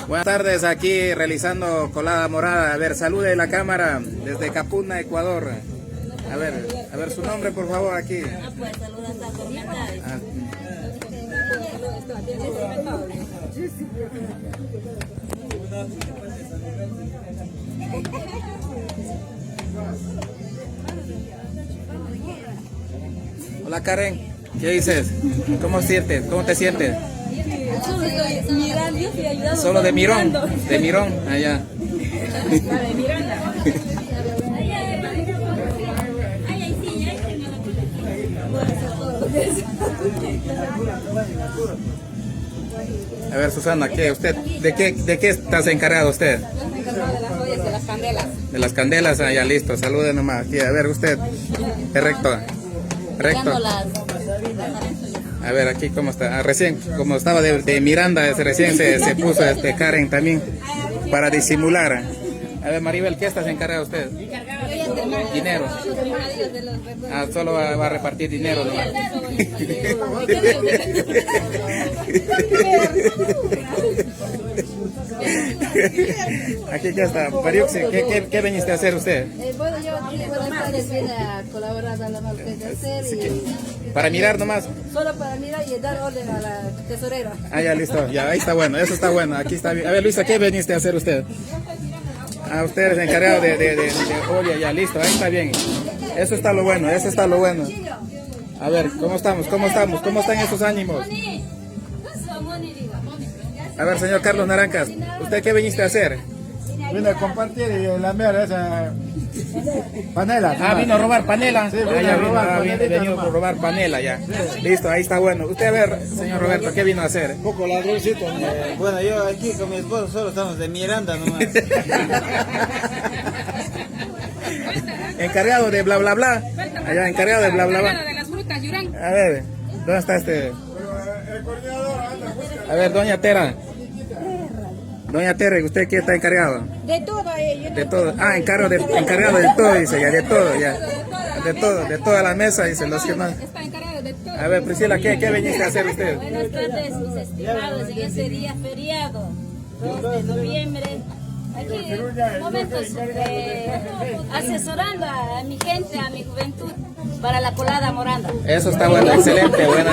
Buenas tardes, aquí realizando colada morada. A ver, salude la cámara desde Capuna, Ecuador. A ver su nombre, por favor, aquí. Pues saludas a Tormenta. Hola Karen, ¿qué dices? ¿Cómo sientes? ¿Cómo te sientes? Solo estoy mirando y ayudando. Solo de Mirón, allá. De Miranda. A ver, Susana, ¿de qué estás encargado usted? Encargado de las joyas, de las candelas. De las candelas, ya listo, salude nomás. Aquí, a ver usted, recto. A ver aquí cómo está. Recién, como estaba de Miranda, recién se puso Karen también para disimular. A ver, Maribel, ¿qué estás encargado usted? Dinero. Solo va a repartir dinero nomás. Aquí ya está. Mariuxi, ¿qué veniste a hacer usted? Bueno, yo aquí vine a colaborar a la marca de hacer y... ¿Para mirar nomás? Solo para mirar y dar orden a la tesorera. Ya listo, ya, ahí está bueno, eso está bueno, aquí está bien. A ver, Luisa, ¿qué veniste a hacer usted? Usted es encargado de olla, ya listo, ahí está bien. Eso está lo bueno, eso está lo bueno. A ver, ¿cómo estamos? ¿Cómo están esos ánimos? A ver, señor Carlos Naranjas, ¿usted qué viniste a hacer? Vine a compartir y la mera esa panela. Vino a robar panela. Sí, venido a robar panela ya. Sí. Listo, ahí está bueno. Usted a ver, señor Roberto, ¿qué vino a hacer? Un poco ladroncito. Bueno, yo aquí con mi esposo solo estamos de Miranda nomás. Encargado de bla bla bla. Allá, encargado de bla bla bla. A ver, ¿dónde está este? A ver, doña Tera. Doña Terry, ¿usted qué está encargado? De todo, de todo. Encargado de todo, dice, ya, de todo, ya. De toda la mesa, dice, los que más. Está encargado de todo. A ver, Priscila, ¿qué veniste a hacer usted? Buenas tardes, mis estimados, en este día feriado, 2 de noviembre. Aquí, momentos asesorando a mi gente, a mi juventud, para la colada morada. Eso está bueno, excelente, buena.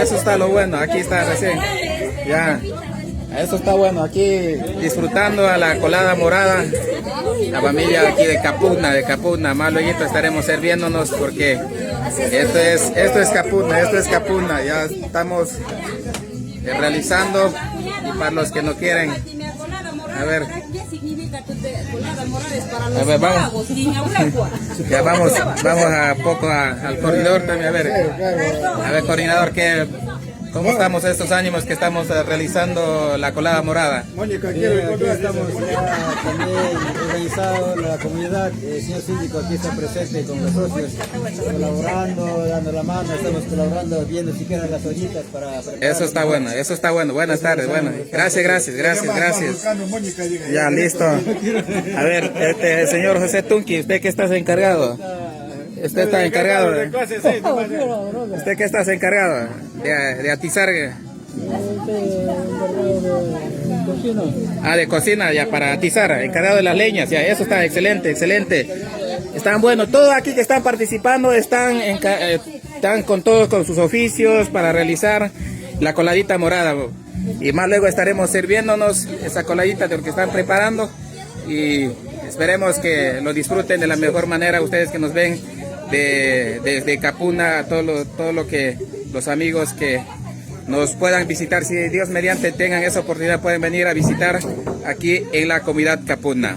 Eso está lo bueno, aquí está recién. Ya. Eso está bueno, aquí disfrutando a la colada morada, la familia aquí de Capuna, más luego estaremos sirviéndonos porque esto es Capuna, ya estamos realizando y para los que no quieren, a ver, ya vamos a poco al coordinador también, a ver coordinador, ¿cómo estamos estos ánimos que estamos realizando la colada morada? Mónica, aquí estamos ya también organizado la comunidad, el señor síndico aquí está presente con los socios, colaborando, dando la mano, estamos colaborando, viendo si quedan las ollitas para... Eso está bueno, buenas tardes, bueno, gracias. Ya, listo. A ver, señor José Tunqui, ¿usted qué está encargado? Usted está encargado. ¿Usted qué está encargado? De atizar. De cocina, ya para atizar, encargado de las leñas, ya, eso está excelente. Están bueno, todos aquí que están participando están con todos con sus oficios para realizar la coladita morada. Y más luego estaremos sirviéndonos esa coladita de lo que están preparando y esperemos que lo disfruten de la mejor manera ustedes que nos ven desde Capuna, todo lo que los amigos que nos puedan visitar, si Dios mediante tengan esa oportunidad, pueden venir a visitar aquí en la comunidad Capuna.